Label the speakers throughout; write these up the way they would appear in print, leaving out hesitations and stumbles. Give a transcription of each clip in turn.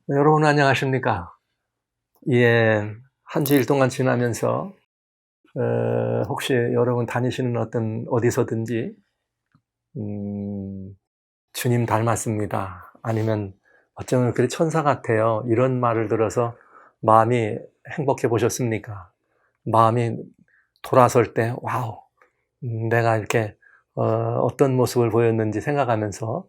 Speaker 1: 네, 여러분 안녕하십니까? 예, 한 주일 동안 지나면서 혹시 여러분 다니시는 어디서든지 주님 닮았습니다. 아니면 어쩌면 그래 천사 같아요. 이런 말을 들어서 마음이 행복해 보셨습니까? 마음이 돌아설 때 와우, 내가 이렇게 어떤 모습을 보였는지 생각하면서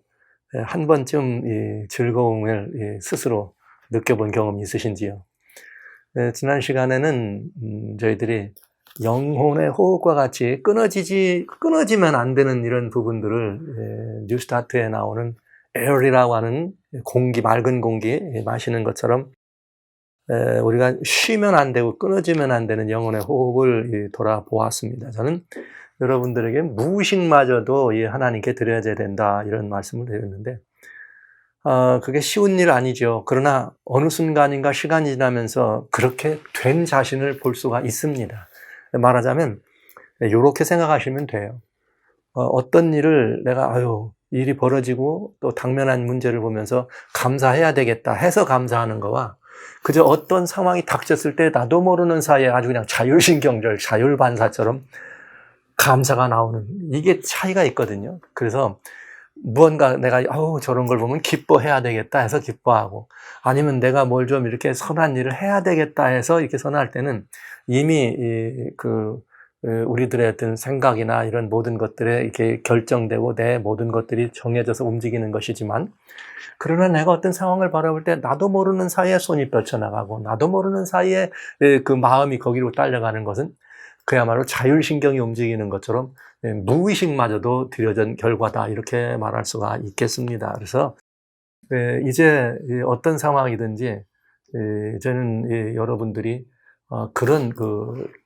Speaker 1: 한 번쯤 이 즐거움을 스스로 느껴본 경험이 있으신지요? 네, 지난 시간에는 저희들이 영혼의 호흡과 같이 끊어지면 안 되는 이런 부분들을 뉴스타트에 나오는 에어이라고 하는 공기, 맑은 공기 마시는 것처럼 우리가 쉬면 안 되고 끊어지면 안 되는 영혼의 호흡을 돌아보았습니다. 저는 여러분들에게 무의식마저도 하나님께 드려야 된다 이런 말씀을 드렸는데 그게 쉬운 일 아니죠. 그러나 어느 순간인가 시간이 지나면서 그렇게 된 자신을 볼 수가 있습니다. 말하자면 요렇게 생각하시면 돼요. 어떤 일을 내가 일이 벌어지고 또 당면한 문제를 보면서 감사해야 되겠다 해서 감사하는 거와 그저 어떤 상황이 닥쳤을 때 나도 모르는 사이에 아주 그냥 자율신경절, 자율반사처럼 감사가 나오는 이게 차이가 있거든요. 그래서 무언가 내가 저런 걸 보면 기뻐해야 되겠다 해서 기뻐하고 아니면 내가 뭘 좀 이렇게 선한 일을 해야 되겠다 해서 이렇게 선할 때는 이미 우리들의 어떤 생각이나 이런 모든 것들에 이렇게 결정되고 내 모든 것들이 정해져서 움직이는 것이지만 그러나 내가 어떤 상황을 바라볼 때 나도 모르는 사이에 손이 뻗쳐나가고 나도 모르는 사이에 그 마음이 거기로 딸려가는 것은 그야말로 자율신경이 움직이는 것처럼 무의식마저도 들여진 결과다 이렇게 말할 수가 있겠습니다. 그래서 이제 어떤 상황이든지 저는 여러분들이 그런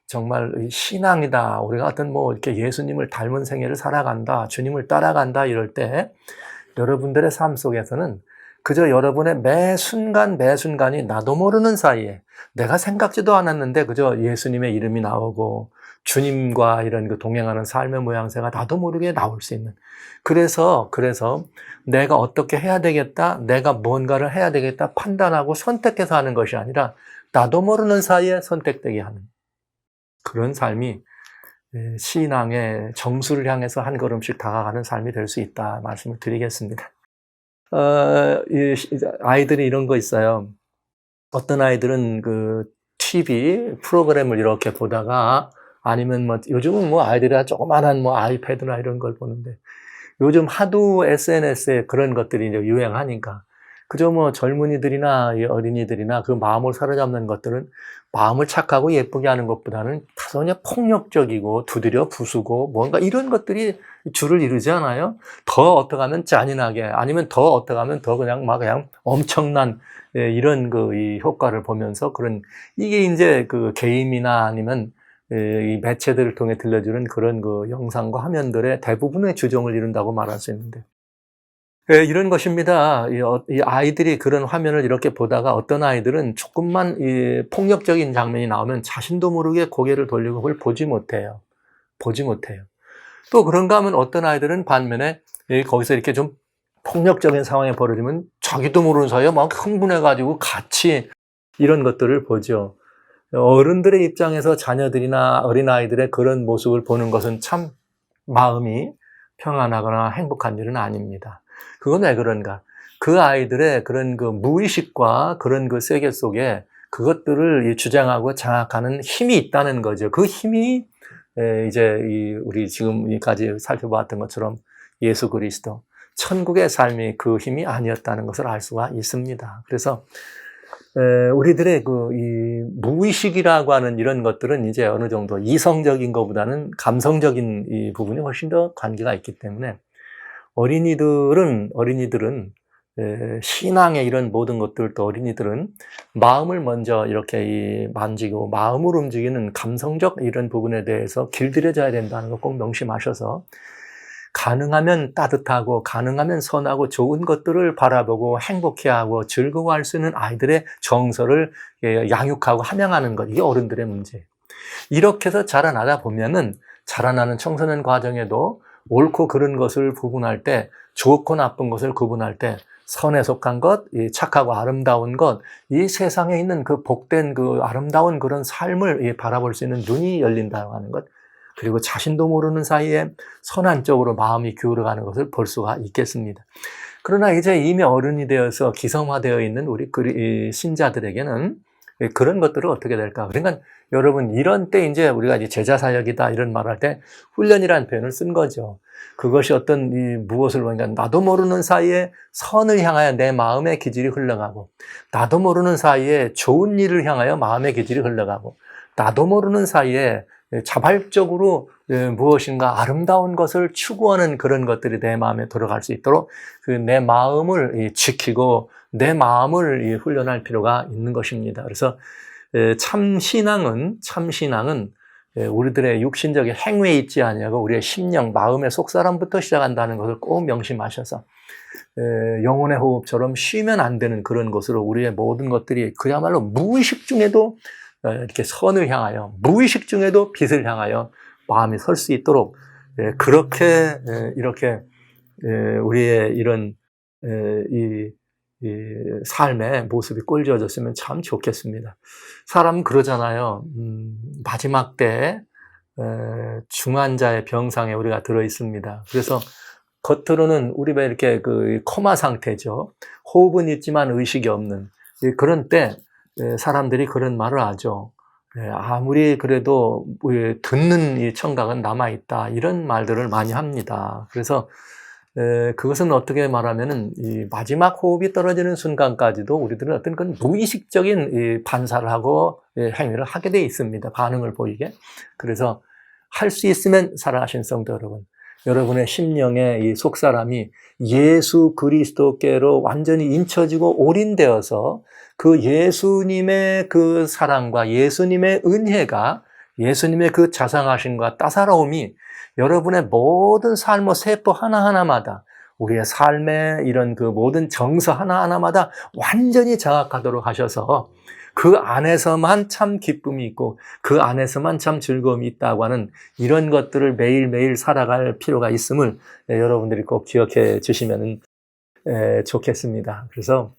Speaker 1: 정말 신앙이다. 우리가 어떤 이렇게 예수님을 닮은 생애를 살아간다. 주님을 따라간다. 이럴 때 여러분들의 삶 속에서는 그저 여러분의 매 순간이 나도 모르는 사이에 내가 생각지도 않았는데 그저 예수님의 이름이 나오고 주님과 이런 동행하는 삶의 모양새가 나도 모르게 나올 수 있는. 그래서 내가 어떻게 해야 되겠다, 내가 뭔가를 해야 되겠다 판단하고 선택해서 하는 것이 아니라 나도 모르는 사이에 선택되게 하는 그런 삶이 신앙의 정수를 향해서 한 걸음씩 다가가는 삶이 될 수 있다 말씀을 드리겠습니다. 아이들이 이런 거 있어요. 어떤 아이들은 TV 프로그램을 이렇게 보다가 아니면 요즘은 아이들이 조그만한 아이패드나 이런 걸 보는데 요즘 하도 SNS에 그런 것들이 이제 유행하니까 그저 젊은이들이나 어린이들이나 그 마음을 사로잡는 것들은 마음을 착하고 예쁘게 하는 것보다는 다소냐 폭력적이고 두드려 부수고 뭔가 이런 것들이 주를 이루지 않아요? 더 어떻게 하면 잔인하게 아니면 더 어떻게 하면 더 그냥 엄청난 이런 이 효과를 보면서 이게 이제 게임이나 아니면 이 매체들을 통해 들려주는 그런 영상과 화면들의 대부분의 주종을 이룬다고 말할 수 있는데 이런 것입니다. 이 아이들이 그런 화면을 이렇게 보다가 어떤 아이들은 조금만 이 폭력적인 장면이 나오면 자신도 모르게 고개를 돌리고 그걸 보지 못해요. 또 그런가 하면 어떤 아이들은 반면에 거기서 이렇게 좀 폭력적인 상황이 벌어지면 자기도 모르는 사이에 막 흥분해가지고 같이 이런 것들을 보죠. 어른들의 입장에서 자녀들이나 어린아이들의 그런 모습을 보는 것은 참 마음이 평안하거나 행복한 일은 아닙니다. 그건 왜 그런가? 그 아이들의 그런 무의식과 그런 세계 속에 그것들을 주장하고 장악하는 힘이 있다는 거죠. 그 힘이 이제 우리 지금까지 살펴봤던 것처럼 예수 그리스도, 천국의 삶이 그 힘이 아니었다는 것을 알 수가 있습니다. 그래서 우리들의 이 무의식이라고 하는 이런 것들은 이제 어느 정도 이성적인 것보다는 감성적인 이 부분이 훨씬 더 관계가 있기 때문에 어린이들은 신앙의 이런 모든 것들도 어린이들은 마음을 먼저 이렇게 만지고 마음을 움직이는 감성적 이런 부분에 대해서 길들여져야 된다는 거 꼭 명심하셔서 가능하면 따뜻하고 가능하면 선하고 좋은 것들을 바라보고 행복해하고 즐거워할 수 있는 아이들의 정서를 양육하고 함양하는 것, 이게 어른들의 문제예요. 이렇게 해서 자라나다 보면은 자라나는 청소년 과정에도 옳고 그른 것을 구분할 때, 좋고 나쁜 것을 구분할 때 선에 속한 것, 이 착하고 아름다운 것, 이 세상에 있는 그 복된 그 아름다운 그런 삶을 바라볼 수 있는 눈이 열린다고 하는 것, 그리고 자신도 모르는 사이에 선한 쪽으로 마음이 기울어가는 것을 볼 수가 있겠습니다. 그러나 이제 이미 어른이 되어서 기성화되어 있는 우리 신자들에게는 그런 것들은 어떻게 될까? 그러니까 여러분, 이런 때 이제 우리가 이제 제자 사역이다 이런 말할 때 훈련이라는 표현을 쓴 거죠. 그것이 어떤 무엇을 보니까 나도 모르는 사이에 선을 향하여 내 마음의 기질이 흘러가고, 나도 모르는 사이에 좋은 일을 향하여 마음의 기질이 흘러가고, 나도 모르는 사이에 자발적으로 무엇인가 아름다운 것을 추구하는 그런 것들이 내 마음에 들어갈 수 있도록 그 내 마음을 지키고 내 마음을 훈련할 필요가 있는 것입니다. 그래서 참신앙은 우리들의 육신적인 행위에 있지 아니하고 우리의 심령, 마음의 속사람부터 시작한다는 것을 꼭 명심하셔서 영혼의 호흡처럼 쉬면 안 되는 그런 것으로 우리의 모든 것들이 그야말로 무의식 중에도 이렇게 선을 향하여, 무의식 중에도 빛을 향하여 마음이 설 수 있도록 그렇게 이렇게 우리의 이런 이 삶의 모습이 꼴지어졌으면 참 좋겠습니다. 사람은 그러잖아요. 마지막 때 중환자의 병상에 우리가 들어 있습니다. 그래서 겉으로는 우리가 이렇게 그 코마 상태죠. 호흡은 있지만 의식이 없는 그런 때 사람들이 그런 말을 하죠. 아무리 그래도 듣는 이 청각은 남아있다. 이런 말들을 많이 합니다. 그래서 그것은 어떻게 말하면은 이 마지막 호흡이 떨어지는 순간까지도 우리들은 어떤 그런 무의식적인 이 반사를 하고 행위를 하게 돼 있습니다. 반응을 보이게. 그래서 할 수 있으면 사랑하신 성도 여러분, 여러분의 심령의 이 속사람이 예수 그리스도께로 완전히 인쳐지고 올인되어서 그 예수님의 그 사랑과 예수님의 은혜가, 예수님의 그 자상하심과 따사로움이 여러분의 모든 삶의 세포 하나하나마다, 우리의 삶의 이런 그 모든 정서 하나하나마다 완전히 장악하도록 하셔서 그 안에서만 참 기쁨이 있고 그 안에서만 참 즐거움이 있다고 하는 이런 것들을 매일매일 살아갈 필요가 있음을 여러분들이 꼭 기억해 주시면 좋겠습니다. 그래서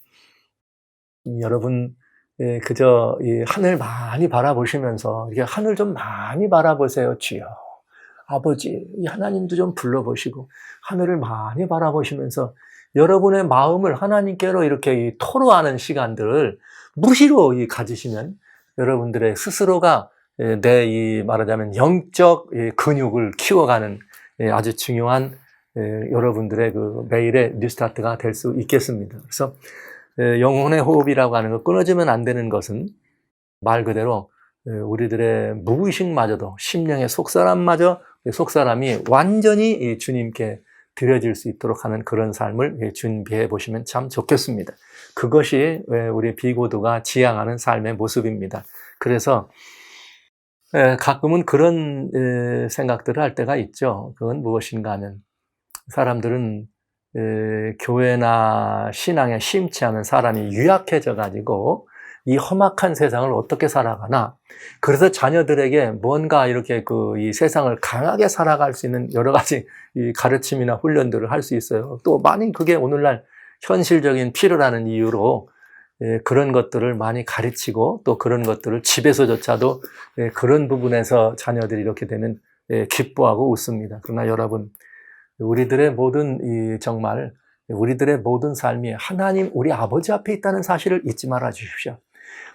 Speaker 1: 여러분 그저 이 하늘 많이 바라보시면서 이게 하늘 좀 많이 바라보세요. 주여 아버지, 이 하나님도 좀 불러보시고 하늘을 많이 바라보시면서 여러분의 마음을 하나님께로 이렇게 토로하는 시간들을 무시로 가지시면 여러분들의 스스로가 내 이 말하자면 영적 근육을 키워가는 아주 중요한 여러분들의 그 매일의 뉴스타트가 될 수 있겠습니다. 그래서 영혼의 호흡이라고 하는 것, 끊어지면 안 되는 것은 말 그대로 우리들의 무의식마저도 심령의 속사람이 완전히 주님께 드려질 수 있도록 하는 그런 삶을 준비해 보시면 참 좋겠습니다. 그것이 우리 비고도가 지향하는 삶의 모습입니다. 그래서 가끔은 그런 생각들을 할 때가 있죠. 그건 무엇인가 하면 사람들은 교회나 신앙에 심취 하는 사람이 유약해져 가지고 이 험악한 세상을 어떻게 살아가나, 그래서 자녀들에게 뭔가 이렇게 이 세상을 강하게 살아갈 수 있는 여러 가지 이 가르침이나 훈련들을 할 수 있어요. 또 많이 그게 오늘날 현실적인 필요라는 이유로 그런 것들을 많이 가르치고 또 그런 것들을 집에서조차도 그런 부분에서 자녀들이 이렇게 되면 기뻐하고 웃습니다. 그러나 여러분, 우리들의 모든 정말 우리들의 모든 삶이 하나님 우리 아버지 앞에 있다는 사실을 잊지 말아 주십시오.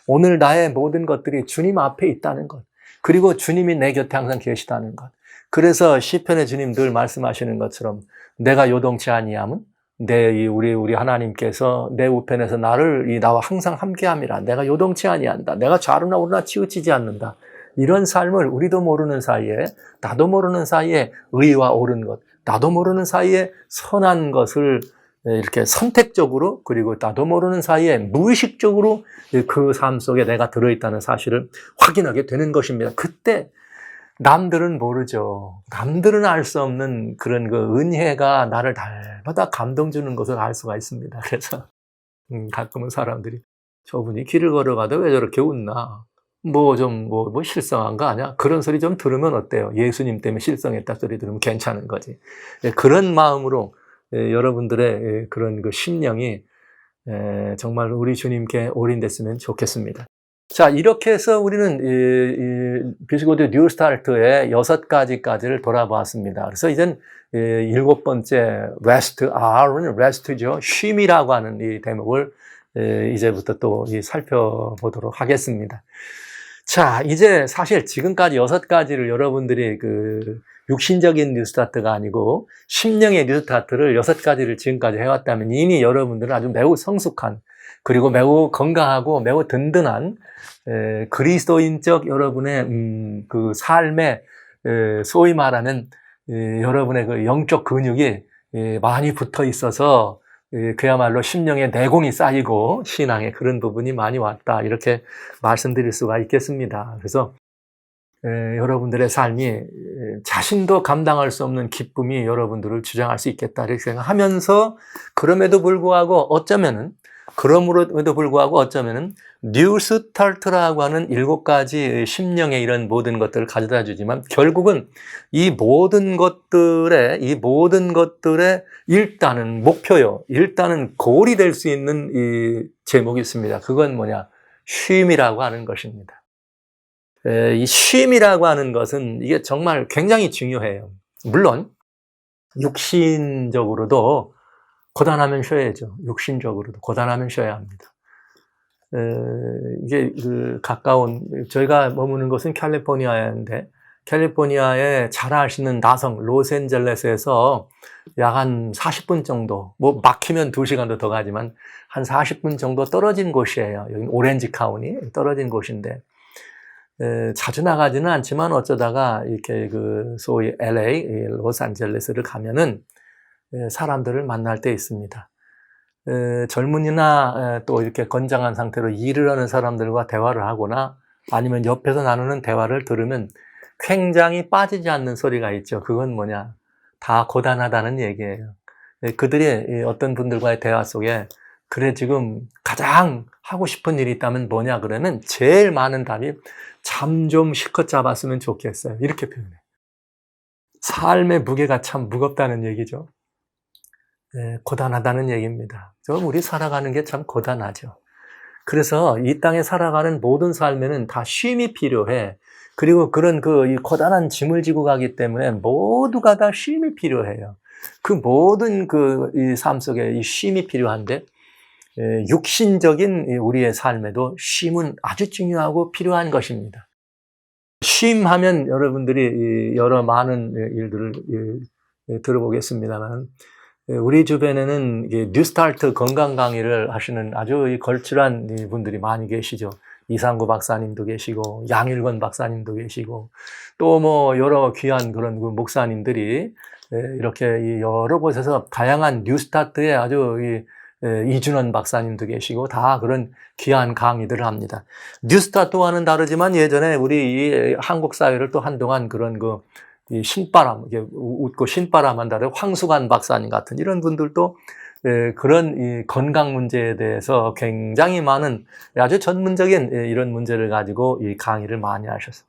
Speaker 1: 오늘 나의 모든 것들이 주님 앞에 있다는 것, 그리고 주님이 내 곁에 항상 계시다는 것. 그래서 시편의 주님 늘 말씀하시는 것처럼 내가 요동치 아니함은 우리 하나님께서 내 우편에서 나와 항상 함께함이라. 내가 요동치 아니한다. 내가 좌로나 우로나 치우치지 않는다. 이런 삶을 우리도 모르는 사이에, 나도 모르는 사이에 의와 옳은 것, 나도 모르는 사이에 선한 것을 이렇게 선택적으로, 그리고 나도 모르는 사이에 무의식적으로 그 삶 속에 내가 들어있다는 사실을 확인하게 되는 것입니다. 그때 남들은 모르죠. 남들은 알 수 없는 그런 그 은혜가 나를 날마다 감동 주는 것을 알 수가 있습니다. 그래서 가끔은 사람들이 저분이 길을 걸어가도 왜 저렇게 웃나? 뭐 실성한 거 아니야? 그런 소리 좀 들으면 어때요? 예수님 때문에 실성했다 소리 들으면 괜찮은 거지. 그런 마음으로 여러분들의 그런 그 심령이 정말 우리 주님께 올인됐으면 좋겠습니다. 자, 이렇게 해서 우리는 비스고드 뉴스타트의 6가지까지를 돌아보았습니다. 그래서 이젠 7번째 레스트, R은 레스트죠. 쉼이라고 하는 이 대목을 이제부터 또 살펴보도록 하겠습니다. 자, 이제 사실 지금까지 6가지를 여러분들이 육신적인 뉴스타트가 아니고 심령의 뉴스타트를 6가지를 지금까지 해왔다면 이미 여러분들은 아주 매우 성숙한, 그리고 매우 건강하고 매우 든든한 그리스도인적 여러분의 그 삶에 소위 말하는 여러분의 그 영적 근육이 많이 붙어 있어서 그야말로 심령의 내공이 쌓이고 신앙에 그런 부분이 많이 왔다, 이렇게 말씀드릴 수가 있겠습니다. 그래서 여러분들의 삶이 자신도 감당할 수 없는 기쁨이 여러분들을 주장할 수 있겠다 이렇게 생각하면서, 그럼에도 불구하고 어쩌면은 뉴스타트라고 하는 7가지 심령의 이런 모든 것들을 가져다 주지만 결국은 이 모든 것들의 일단은 목표요, 일단은 골이 될 수 있는 이 제목이 있습니다. 그건 뭐냐? 쉼이라고 하는 것입니다. 이 쉼이라고 하는 것은 이게 정말 굉장히 중요해요. 물론 육신적으로도 고단하면 쉬어야죠. 육신적으로도 고단하면 쉬어야 합니다. 이게 저희가 머무는 곳은 캘리포니아인데, 캘리포니아에 잘 아시는 나성 로스앤젤레스에서 약 한 40분 정도, 뭐 막히면 2시간도 더 가지만 한 40분 정도 떨어진 곳이에요. 여기 오렌지 카운티 떨어진 곳인데, 자주 나가지는 않지만 어쩌다가 이렇게 소위 LA, 로스앤젤레스를 가면은 사람들을 만날 때 있습니다. 젊은이나 또 이렇게 건장한 상태로 일을 하는 사람들과 대화를 하거나 아니면 옆에서 나누는 대화를 들으면 굉장히 빠지지 않는 소리가 있죠. 그건 뭐냐? 다 고단하다는 얘기예요. 그들이 어떤 분들과의 대화 속에 그래 지금 가장 하고 싶은 일이 있다면 뭐냐 그러면 제일 많은 답이 잠 좀 실컷 잡았으면 좋겠어요. 이렇게 표현해요. 삶의 무게가 참 무겁다는 얘기죠. 고단하다는 얘기입니다. 우리 살아가는 게 참 고단하죠. 그래서 이 땅에 살아가는 모든 삶에는 다 쉼이 필요해. 그리고 그런 이 고단한 짐을 지고 가기 때문에 모두가 다 쉼이 필요해요. 그 모든 이 삶 속에 이 쉼이 필요한데, 육신적인 우리의 삶에도 쉼은 아주 중요하고 필요한 것입니다. 쉼하면 여러분들이 여러 많은 일들을 들어보겠습니다만, 우리 주변에는 뉴스타트 건강 강의를 하시는 아주 걸출한 분들이 많이 계시죠. 이상구 박사님도 계시고, 양일권 박사님도 계시고, 또 뭐 여러 귀한 그런 목사님들이 이렇게 여러 곳에서 다양한 뉴스타트에 아주 이준원 박사님도 계시고 다 그런 귀한 강의들을 합니다. 뉴스타트와는 다르지만 예전에 우리 한국 사회를 또 한동안 그런 이 신바람, 웃고 신바람 한다는 황수관 박사님 같은 이런 분들도 그런 이 건강 문제에 대해서 굉장히 많은 아주 전문적인 이런 문제를 가지고 이 강의를 많이 하셨어요.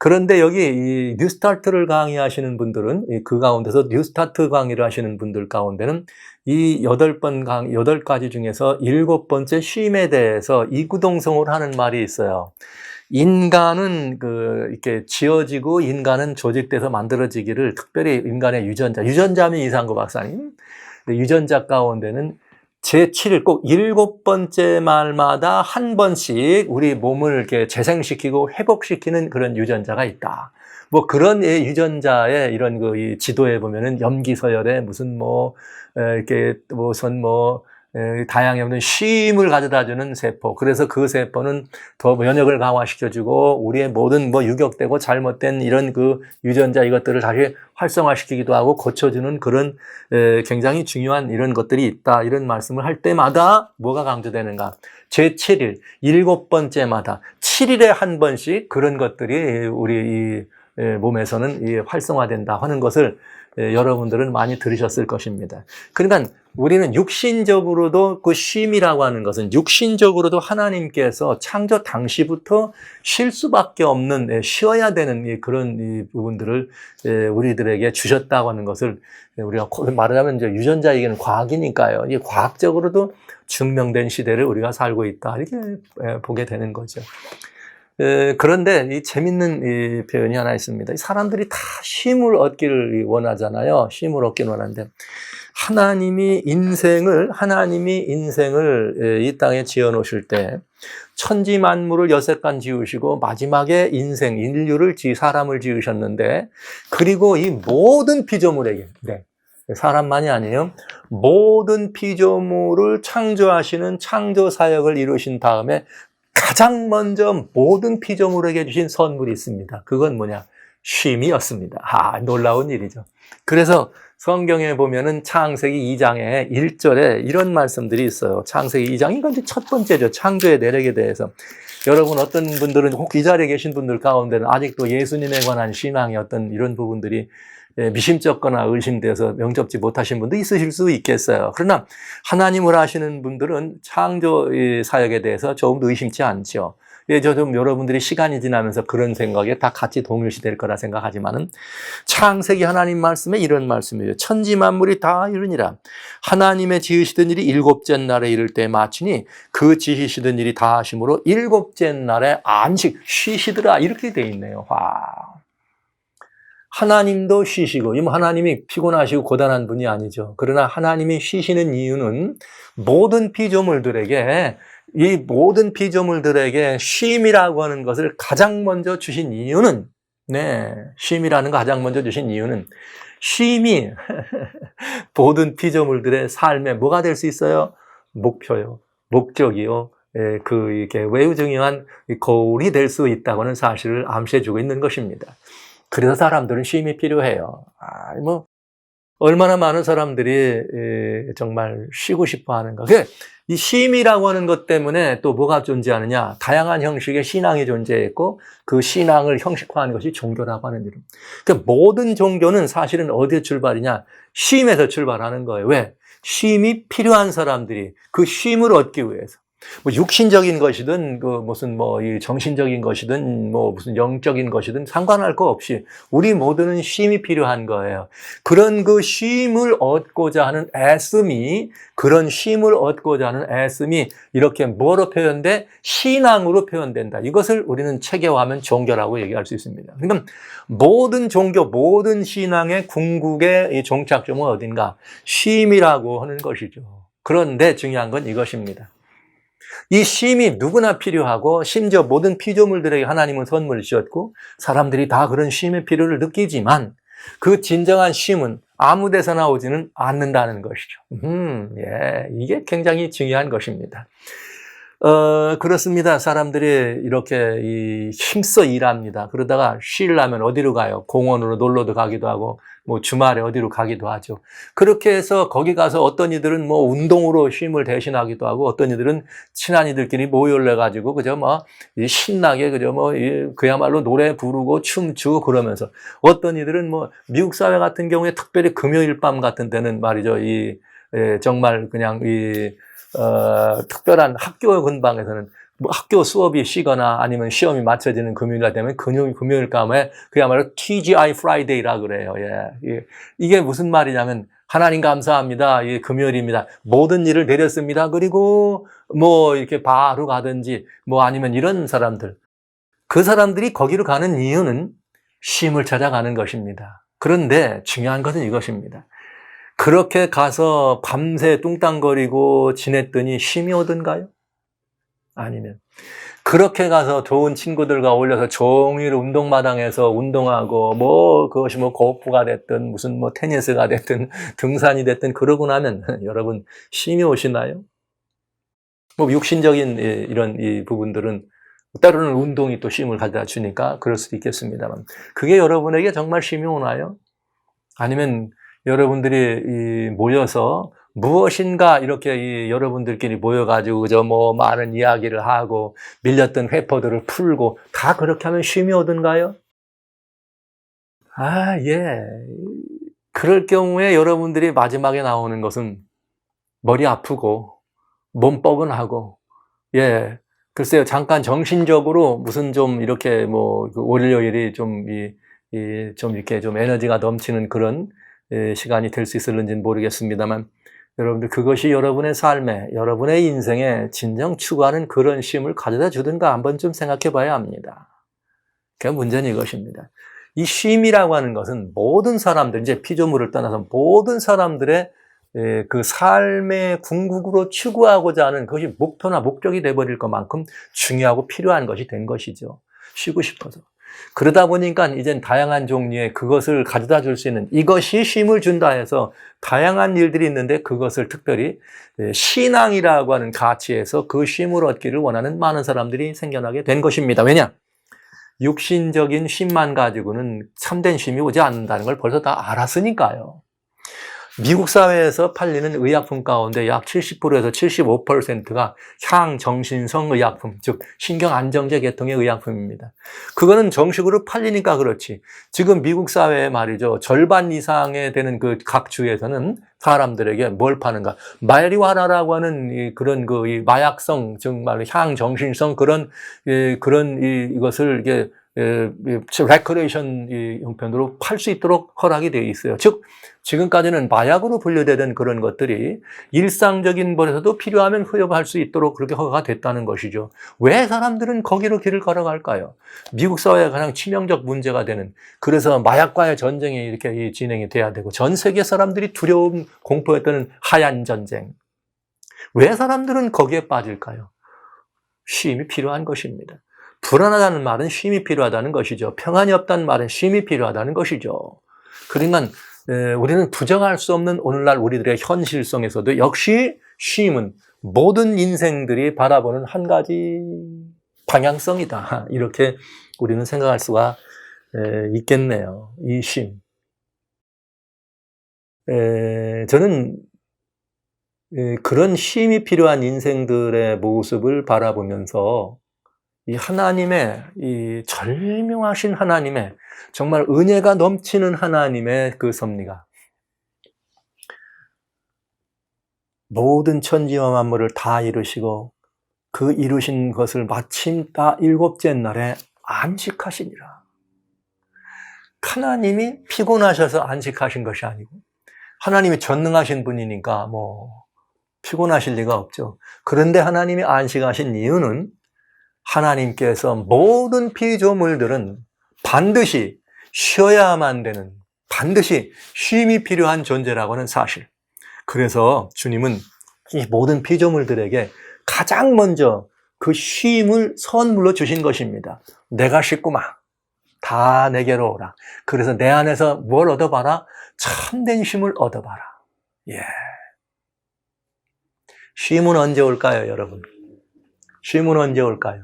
Speaker 1: 그런데 여기 이 뉴스타트를 강의하시는 분들은 그 가운데서 뉴스타트 강의를 하시는 분들 가운데는 이 8가지 중에서 7번째 쉼에 대해서 이구동성으로 하는 말이 있어요. 인간은 이렇게 지어지고 인간은 조직돼서 만들어지기를, 특별히 인간의 유전자면 이상구 박사님. 유전자 가운데는 제7일 꼭 7번째 말마다 한 번씩 우리 몸을 이렇게 재생시키고 회복시키는 그런 유전자가 있다. 뭐 그런 유전자의 이런 이 지도에 보면은 염기서열에 무슨 이렇게 다양한 없는 쉼을 가져다주는 세포. 그래서 그 세포는 더 면역을 강화시켜주고 우리의 모든 유격되고 잘못된 이런 유전자 이것들을 다시 활성화시키기도 하고 고쳐주는 그런 굉장히 중요한 이런 것들이 있다. 이런 말씀을 할 때마다 뭐가 강조되는가? 제7일, 7번째마다 7일에 한 번씩 그런 것들이 우리 몸에서는 이 활성화된다 하는 것을 여러분들은 많이 들으셨을 것입니다. 그러니까 우리는 육신적으로도 그 쉼이라고 하는 것은 육신적으로도 하나님께서 창조 당시부터 쉴 수밖에 없는 쉬어야 되는 그런 부분들을 우리들에게 주셨다고 하는 것을 우리가 말하자면 이제 유전자에게는 과학이니까요. 이 과학적으로도 증명된 시대를 우리가 살고 있다 이렇게 보게 되는 거죠. 그런데 이 재밌는 이 표현이 하나 있습니다. 사람들이 다 쉼을 얻기를 원하잖아요. 쉼을 얻기를 원하는데 하나님이 인생을 이 땅에 지어 놓으실 때 천지 만물을 여섯간 지으시고 마지막에 인류를 사람을 지으셨는데 그리고 이 모든 피조물에게 사람만이 아니에요. 모든 피조물을 창조하시는 창조 사역을 이루신 다음에 가장 먼저 모든 피조물에게 주신 선물이 있습니다. 그건 뭐냐? 쉼이었습니다. 놀라운 일이죠. 그래서 성경에 보면은 창세기 2장에 1절에 이런 말씀들이 있어요. 창세기 2장, 이건 이제 첫 번째죠. 창조의 내력에 대해서. 여러분, 어떤 분들은 혹 이 자리에 계신 분들 가운데는 아직도 예수님에 관한 신앙의 어떤 이런 부분들이 미심쩍거나 의심돼서 명접지 못하신 분도 있으실 수 있겠어요. 그러나 하나님을 아시는 분들은 창조 사역에 대해서 조금도 의심치 않죠. 좀 여러분들이 시간이 지나면서 그런 생각에 다 같이 동일시 될 거라 생각하지만은 창세기 하나님 말씀에 이런 말씀이에요. 천지 만물이 다 이르니라. 하나님의 지으시던 일이 일곱째 날에 이를 때 마치니 그 지으시던 일이 다 하심으로 일곱째 날에 안식 쉬시더라. 이렇게 돼 있네요. 하나님도 쉬시고, 하나님이 피곤하시고 고단한 분이 아니죠. 그러나 하나님이 쉬시는 이유는 모든 피조물들에게 쉼이라고 하는 것을 가장 먼저 주신 이유는, 쉼이라는 거 가장 먼저 주신 이유는 쉼이 모든 피조물들의 삶에 뭐가 될 수 있어요? 목표요, 목적이요. 이게 매우 중요한 거울이 될 수 있다고 하는 사실을 암시해주고 있는 것입니다. 그래서 사람들은 쉼이 필요해요. 얼마나 많은 사람들이 정말 쉬고 싶어 하는가. 이 쉼이라고 하는 것 때문에 또 뭐가 존재하느냐. 다양한 형식의 신앙이 존재했고 그 신앙을 형식화하는 것이 종교라고 하는 이름. 그러니까 모든 종교는 사실은 어디에 출발이냐. 쉼에서 출발하는 거예요. 왜? 쉼이 필요한 사람들이 그 쉼을 얻기 위해서. 육신적인 것이든, 이 정신적인 것이든, 무슨 영적인 것이든 상관할 거 없이 우리 모두는 쉼이 필요한 거예요. 그런 그 쉼을 얻고자 하는 애씀이, 이렇게 뭐로 표현돼? 신앙으로 표현된다. 이것을 우리는 체계화하면 종교라고 얘기할 수 있습니다. 그러니까 모든 종교, 모든 신앙의 궁극의 종착점은 어딘가? 쉼이라고 하는 것이죠. 그런데 중요한 건 이것입니다. 이 쉼이 누구나 필요하고 심지어 모든 피조물들에게 하나님은 선물을 주셨고 사람들이 다 그런 쉼의 필요를 느끼지만 그 진정한 쉼은 아무 데서나 오지는 않는다는 것이죠. 이게 굉장히 중요한 것입니다. 그렇습니다. 사람들이 이렇게 힘써 일합니다. 그러다가 쉬려면 어디로 가요? 공원으로 놀러도 가기도 하고, 주말에 어디로 가기도 하죠. 그렇게 해서 거기 가서 어떤 이들은 운동으로 쉼을 대신하기도 하고, 어떤 이들은 친한 이들끼리 모여가지고, 신나게, 그야말로 노래 부르고 춤추고 그러면서, 어떤 이들은 미국 사회 같은 경우에 특별히 금요일 밤 같은 데는 말이죠. 정말 그냥 특별한 학교 근방에서는 학교 수업이 쉬거나 아니면 시험이 맞춰지는 금요일날 되면 금요일 밤에 그야말로 TGI Friday라 그래요. 이게 무슨 말이냐면 하나님 감사합니다. 금요일입니다. 모든 일을 내렸습니다. 그리고 이렇게 바로 가든지 아니면 이런 사람들. 그 사람들이 거기로 가는 이유는 쉼을 찾아가는 것입니다. 그런데 중요한 것은 이것입니다. 그렇게 가서 밤새 뚱땅거리고 지냈더니 쉼이 오던가요? 아니면 그렇게 가서 좋은 친구들과 어울려서 종일 운동마당에서 운동하고 그것이 골프가 됐든 무슨 테니스가 됐든 등산이 됐든 그러고 나면 여러분 쉼이 오시나요? 육신적인 이런 이 부분들은 때로는 운동이 또 쉼을 가져다 주니까 그럴 수도 있겠습니다만 그게 여러분에게 정말 쉼이 오나요? 아니면 여러분들이 모여서 무엇인가 이렇게 여러분들끼리 모여가지고 많은 이야기를 하고 밀렸던 회포들을 풀고 다 그렇게 하면 쉼이 오던가요? 예. 그럴 경우에 여러분들이 마지막에 나오는 것은 머리 아프고 몸 뻐근하고, 예. 글쎄요, 잠깐 정신적으로 무슨 좀 이렇게 뭐 그 월요일이 좀 좀 이렇게 좀 에너지가 넘치는 그런 시간이 될 수 있을는지는 모르겠습니다만, 여러분들 그것이 여러분의 삶에, 여러분의 인생에 진정 추구하는 그런 쉼을 가져다 주든가 한번 좀 생각해 봐야 합니다. 그 문제는 이것입니다. 이 쉼이라고 하는 것은 모든 사람들, 이제 피조물을 떠나서 모든 사람들의 그 삶의 궁극으로 추구하고자 하는 그것이 목표나 목적이 돼버릴 것만큼 중요하고 필요한 것이 된 것이죠. 쉬고 싶어서. 그러다 보니까 이젠 다양한 종류의 그것을 가져다 줄 수 있는, 이것이 쉼을 준다 해서 다양한 일들이 있는데, 그것을 특별히 신앙이라고 하는 가치에서 그 쉼을 얻기를 원하는 많은 사람들이 생겨나게 된 것입니다. 왜냐? 육신적인 쉼만 가지고는 참된 쉼이 오지 않는다는 걸 벌써 다 알았으니까요. 미국 사회에서 팔리는 의약품 가운데 약 70%에서 75%가 향정신성 의약품, 즉 신경안정제 계통의 의약품입니다. 그거는 정식으로 팔리니까 그렇지, 지금 미국 사회에 말이죠, 절반 이상에 되는 그 각 주에서는 사람들에게 뭘 파는가? 마리화나라고 하는 그런 이 마약성, 정말 향정신성 그런 이것을 이게 레크레이션 형편으로 팔 수 있도록 허락이 되어 있어요. 즉 지금까지는 마약으로 분류되던 그런 것들이 일상적인 벌에서도 필요하면 흡입할 수 있도록 그렇게 허가가 됐다는 것이죠. 왜 사람들은 거기로 길을 걸어갈까요? 미국 사회의 가장 치명적 문제가 되는, 그래서 마약과의 전쟁이 이렇게 진행이 돼야 되고 전 세계 사람들이 두려움, 공포했던 하얀 전쟁. 왜 사람들은 거기에 빠질까요? 쉼이 필요한 것입니다. 불안하다는 말은 쉼이 필요하다는 것이죠. 평안이 없다는 말은 쉼이 필요하다는 것이죠. 그러니까 우리는 부정할 수 없는 오늘날 우리들의 현실성에서도 역시 쉼은 모든 인생들이 바라보는 한 가지 방향성이다, 이렇게 우리는 생각할 수가 있겠네요. 이 쉼. 저는 그런 쉼이 필요한 인생들의 모습을 바라보면서 이 하나님의, 이 절명하신 하나님의, 정말 은혜가 넘치는 하나님의 그 섭리가 모든 천지와 만물을 다 이루시고 그 이루신 것을 마침 다 일곱째 날에 안식하시니라. 하나님이 피곤하셔서 안식하신 것이 아니고, 하나님이 전능하신 분이니까 뭐 피곤하실 리가 없죠. 그런데 하나님이 안식하신 이유는 하나님께서 모든 피조물들은 반드시 쉬어야만 되는, 반드시 쉼이 필요한 존재라고 하는 사실. 그래서 주님은 이 모든 피조물들에게 가장 먼저 그 쉼을 선물로 주신 것입니다. 내가 쉽구만, 다 내게로 오라. 그래서 내 안에서 뭘 얻어봐라? 참된 쉼을 얻어봐라. 예. 쉼은 언제 올까요, 여러분? 쉼은 언제 올까요?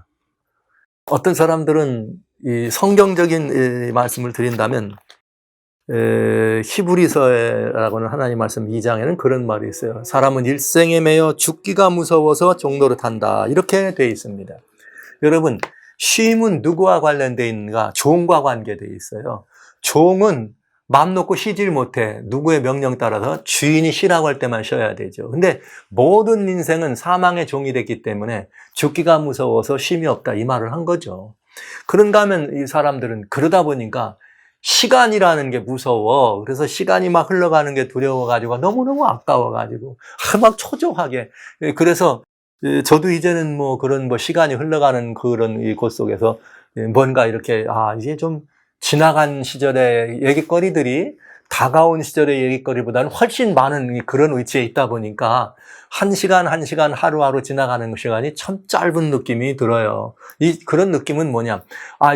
Speaker 1: 어떤 사람들은 이 성경적인 말씀을 드린다면, 히브리서라고 하는 하나님 말씀 2장에는 그런 말이 있어요. 사람은 일생에 매여 죽기가 무서워서 종노릇한다, 이렇게 되어 있습니다. 여러분, 쉼은 누구와 관련되어 있는가? 종과 관계되어 있어요. 종은 맘 놓고 쉬질 못해. 누구의 명령 따라서 주인이 쉬라고 할 때만 쉬어야 되죠. 근데 모든 인생은 사망의 종이 됐기 때문에 죽기가 무서워서 쉼이 없다, 이 말을 한 거죠. 그런가 하면 이 사람들은 그러다 보니까 시간이라는 게 무서워. 그래서 시간이 막 흘러가는 게 두려워가지고 너무너무 아까워가지고 막 초조하게. 그래서 저도 이제는 뭐 그런 시간이 흘러가는 그런 이 곳 속에서 뭔가 이렇게 이제 좀 지나간 시절의 얘기거리들이 다가온 시절의 얘기거리보다는 훨씬 많은 그런 위치에 있다 보니까 한 시간 한 시간 하루하루 지나가는 시간이 참 짧은 느낌이 들어요. 그런 느낌은 뭐냐?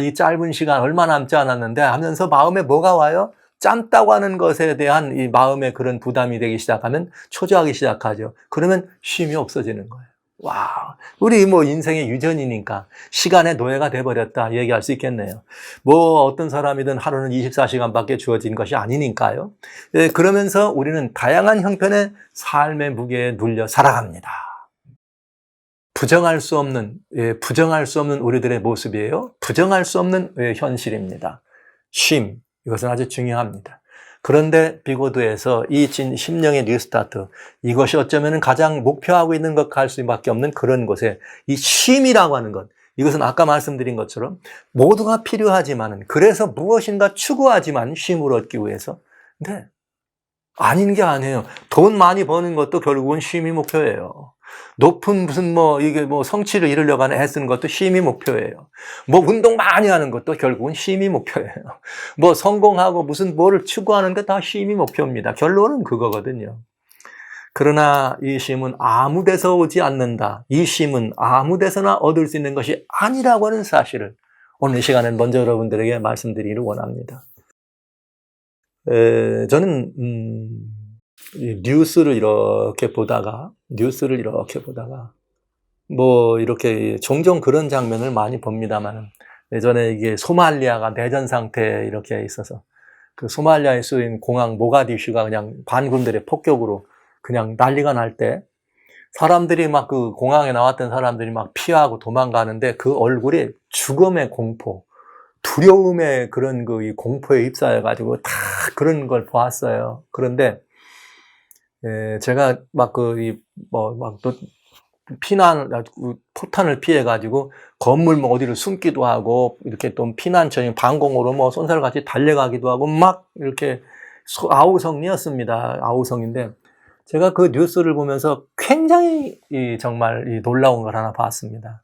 Speaker 1: 이 짧은 시간 얼마 남지 않았는데 하면서 마음에 뭐가 와요? 짧다고 하는 것에 대한 이 마음의 그런 부담이 되기 시작하면 초조하기 시작하죠. 그러면 쉼이 없어지는 거예요. 와, 우리 인생의 유전이니까 시간의 노예가 돼버렸다, 얘기할 수 있겠네요. 어떤 사람이든 하루는 24시간밖에 주어진 것이 아니니까요. 그러면서 우리는 다양한 형편의 삶의 무게에 눌려 살아갑니다. 부정할 수 없는 우리들의 모습이에요. 부정할 수 없는 현실입니다. 쉼. 이것은 아주 중요합니다. 그런데 비고드에서 이 심령의 뉴스타트, 이것이 어쩌면 가장 목표하고 있는 것 할 수밖에 없는 그런 곳에 이 쉼이라고 하는 것, 이것은 아까 말씀드린 것처럼 모두가 필요하지만은, 그래서 무엇인가 추구하지만 쉼을 얻기 위해서. 근데 아닌 게 아니에요. 돈 많이 버는 것도 결국은 쉼이 목표예요. 높은 무슨 이게 성취를 이루려고 하는 애쓰는 것도 쉼이 목표예요. 운동 많이 하는 것도 결국은 쉼이 목표예요. 성공하고 무슨 뭐를 추구하는 게 다 쉼이 목표입니다. 결론은 그거거든요. 그러나 이 쉼은 아무 데서 오지 않는다. 이 쉼은 아무 데서나 얻을 수 있는 것이 아니라고 하는 사실을 오늘 이 시간에 먼저 여러분들에게 말씀드리기를 원합니다. 저는 뉴스를 이렇게 보다가 이렇게 종종 그런 장면을 많이 봅니다만, 예전에 이게 소말리아가 내전 상태에 이렇게 있어서 그 소말리아에 쓰인 공항 모가디슈가 그냥 반군들의 폭격으로 그냥 난리가 날 때, 사람들이 막 그 공항에 나왔던 사람들이 막 피하고 도망가는데 그 얼굴이 죽음의 공포, 두려움의 그런 이 공포에 휩싸여가지고 다 그런 걸 보았어요. 그런데 제가 또 포탄을 피해가지고 건물 어디를 숨기도 하고, 이렇게 또 피난처인 방공으로 쏜살같이 달려가기도 하고, 막 이렇게 아우성이었습니다. 아우성인데, 제가 그 뉴스를 보면서 굉장히 정말 놀라운 걸 하나 봤습니다.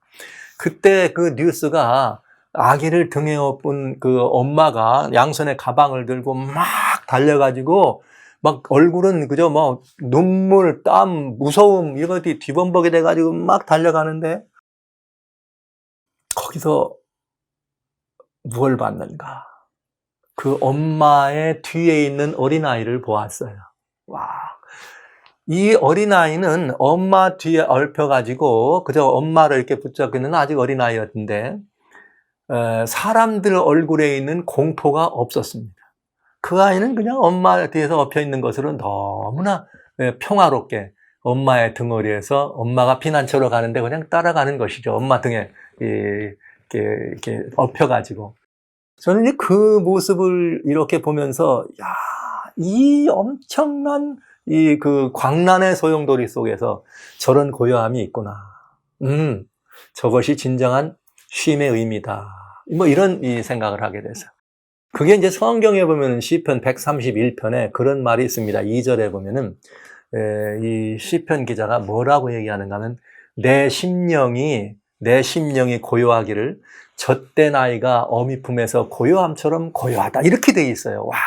Speaker 1: 그때 그 뉴스가 아기를 등에 업은 그 엄마가 양손에 가방을 들고 막 달려가지고, 막 얼굴은 그저 눈물, 땀, 무서움, 이런 것들이 뒤범벅이 돼가지고 막 달려가는데, 거기서 무엇을 봤는가? 그 엄마의 뒤에 있는 어린아이를 보았어요. 와. 이 어린아이는 엄마 뒤에 얽혀가지고 그저 엄마를 이렇게 붙잡고 있는 아직 어린아이였는데, 사람들 얼굴에 있는 공포가 없었습니다. 그 아이는 그냥 엄마 뒤에서 엎혀 있는 것으로 너무나 평화롭게 엄마의 등허리에서, 엄마가 피난처로 가는데 그냥 따라가는 것이죠. 엄마 등에 이렇게 엎혀가지고. 저는 이제 그 모습을 이렇게 보면서, 야, 이 엄청난 그 광란의 소용돌이 속에서 저런 고요함이 있구나. 저것이 진정한 쉼의 의미다. 이런 생각을 하게 돼서. 그게 이제 성경에 보면 시편 131편에 그런 말이 있습니다. 2절에 보면은 이 시편 기자가 뭐라고 얘기하는가 하면, 내 심령이 고요하기를 젖된 아이가 어미 품에서 고요함처럼 고요하다, 이렇게 돼 있어요. 와,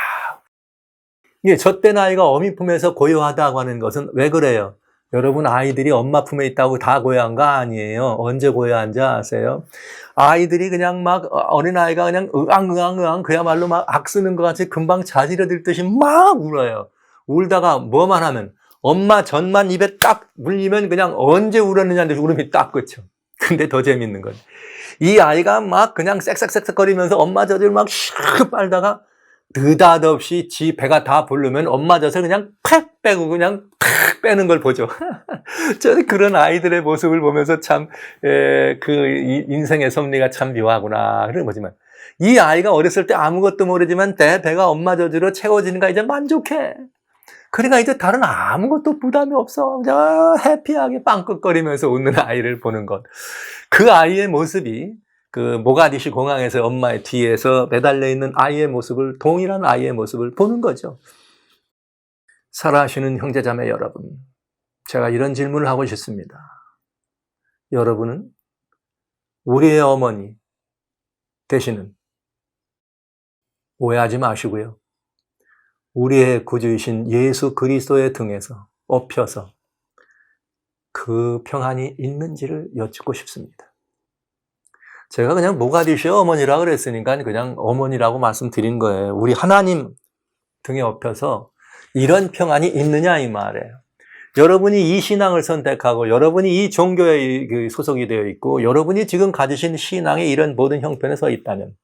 Speaker 1: 이게 젖된 아이가 어미 품에서 고요하다고 하는 것은 왜 그래요? 여러분, 아이들이 엄마 품에 있다고 다 고요한가? 아니에요. 언제 고요한지 아세요? 아이들이 그냥 어린아이가 그냥 으앙 그야말로 막 악쓰는 것 같이 금방 자지러들듯이 막 울어요. 울다가 뭐만 하면, 엄마 젖만 입에 딱 물리면 그냥 언제 울었느냐는 듯이 울음이 딱 그쳐. 근데 더 재밌는 건, 이 아이가 막 그냥 쌕쌕거리면서 엄마 젖을 막 슉 빨다가 느닷없이 지 배가 다 부르면 엄마 젖을 그냥 팍 빼고 그냥 탁 빼는 걸 보죠. 저는 그런 아이들의 모습을 보면서 참, 인생의 섭리가 참 묘하구나, 그런 거지만, 이 아이가 어렸을 때 아무것도 모르지만 내 배가 엄마 젖으로 채워지는가 이제 만족해. 그러니까 이제 다른 아무것도 부담이 없어. 그냥 해피하게 빵긋거리면서 웃는 아이를 보는 것. 그 아이의 모습이 그 모가디슈 공항에서 엄마의 뒤에서 매달려 있는 아이의 모습을, 동일한 아이의 모습을 보는 거죠. 살아가시는 형제자매 여러분, 제가 이런 질문을 하고 싶습니다. 여러분은 우리의 어머니 되시는, 오해하지 마시고요, 우리의 구주이신 예수 그리스도의 등에서 엎혀서 그 평안이 있는지를 여쭙고 싶습니다. 제가 그냥 모가디슈 어머니라 그랬으니까 그냥 어머니라고 말씀드린 거예요. 우리 하나님 등에 엎혀서 이런 평안이 있느냐, 이 말이에요. 여러분이 이 신앙을 선택하고, 여러분이 이 종교에 소속이 되어 있고, 여러분이 지금 가지신 신앙의 이런 모든 형편에 서 있다면,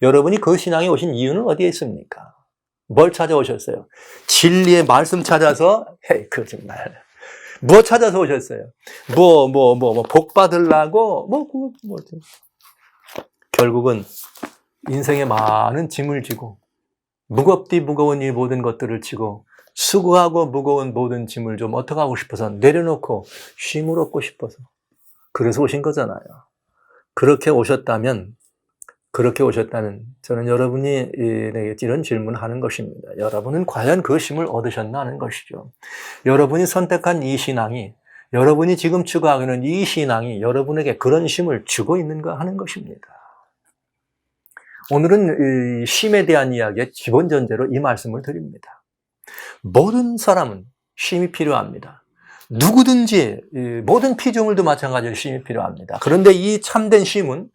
Speaker 1: 여러분이 그 신앙에 오신 이유는 어디에 있습니까? 뭘 찾아오셨어요? 진리의 말씀 찾아서? 거짓말. 뭐 찾아서 오셨어요? 복 받으려고? 결국은 인생에 많은 짐을 지고, 무겁디 무거운 이 모든 것들을 지고 수고하고 무거운 모든 짐을 좀 어떻게 하고 싶어서 내려놓고 쉼을 얻고 싶어서 그래서 오신 거잖아요. 그렇게 오셨다면 저는 여러분이 이런 질문을 하는 것입니다. 여러분은 과연 그 쉼을 얻으셨나 하는 것이죠. 여러분이 선택한 이 신앙이, 여러분이 지금 추구하는 이 신앙이 여러분에게 그런 쉼을 주고 있는가 하는 것입니다. 오늘은 이 쉼에 대한 이야기의 기본 전제로 이 말씀을 드립니다. 모든 사람은 쉼이 필요합니다. 누구든지 모든 피조물도 마찬가지로 쉼이 필요합니다. 그런데 이 참된 쉼은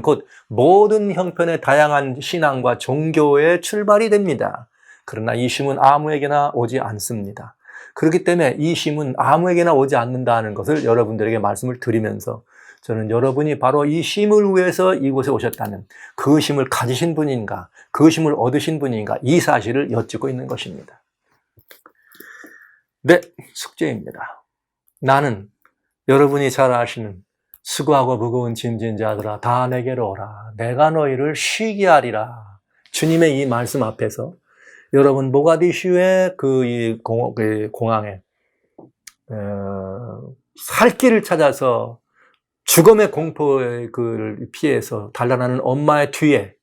Speaker 1: 곧 모든 형편의 다양한 신앙과 종교의 출발이 됩니다. 그러나 이 쉼은 아무에게나 오지 않습니다. 그렇기 때문에 이 쉼은 아무에게나 오지 않는다는 것을 여러분들에게 말씀을 드리면서 저는 여러분이 바로 이 쉼을 위해서 이곳에 오셨다는 그 쉼을 가지신 분인가, 그 쉼을 얻으신 분인가 이 사실을 여쭙고 있는 것입니다. 네, 숙제입니다. 나는 여러분이 잘 아시는 수고하고 무거운 짐진 자들아 다 내게로 오라. 내가 너희를 쉬게 하리라. 주님의 이 말씀 앞에서 여러분 모가디슈의 그 공항에 살 길을 찾아서 죽음의 공포를 피해서 달려나는 엄마의 뒤에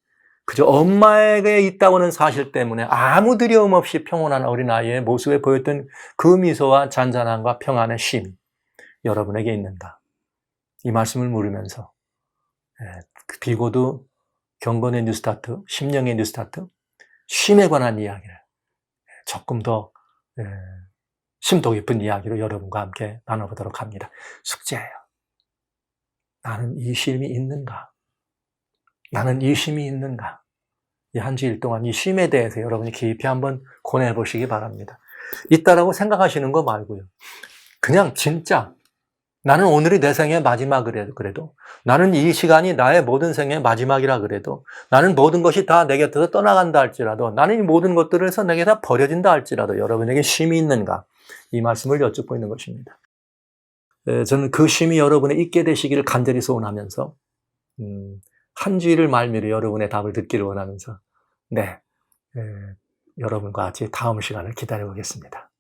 Speaker 1: 그저 엄마에게 있다고는 사실 때문에 아무 두려움 없이 평온한 어린아이의 모습에 보였던 그 미소와 잔잔함과 평안의 쉼 여러분에게 있는가? 이 말씀을 물으면서 비고도 경건의 뉴스타트, 심령의 뉴스타트, 쉼에 관한 이야기를 조금 더 심도 깊은 이야기로 여러분과 함께 나눠보도록 합니다. 숙제예요. 나는 이 쉼이 있는가? 나는 이 쉼이 있는가? 이 한 주일 동안 이 쉼에 대해서 여러분이 깊이 한번 고뇌해 보시기 바랍니다. 있다라고 생각하시는 거 말고요. 그냥 진짜 나는 오늘이 내 생의 마지막이라도 나는 이 시간이 나의 모든 생의 마지막이라 그래도 나는 모든 것이 다 내 곁에서 떠나간다 할지라도 나는 이 모든 것들에서 내게 다 버려진다 할지라도 여러분에게 쉼이 있는가? 이 말씀을 여쭙고 있는 것입니다. 저는 그 쉼이 여러분에 있게 되시기를 간절히 소원하면서 한 주일을 말미로 여러분의 답을 듣기를 원하면서 여러분과 같이 다음 시간을 기다려보겠습니다.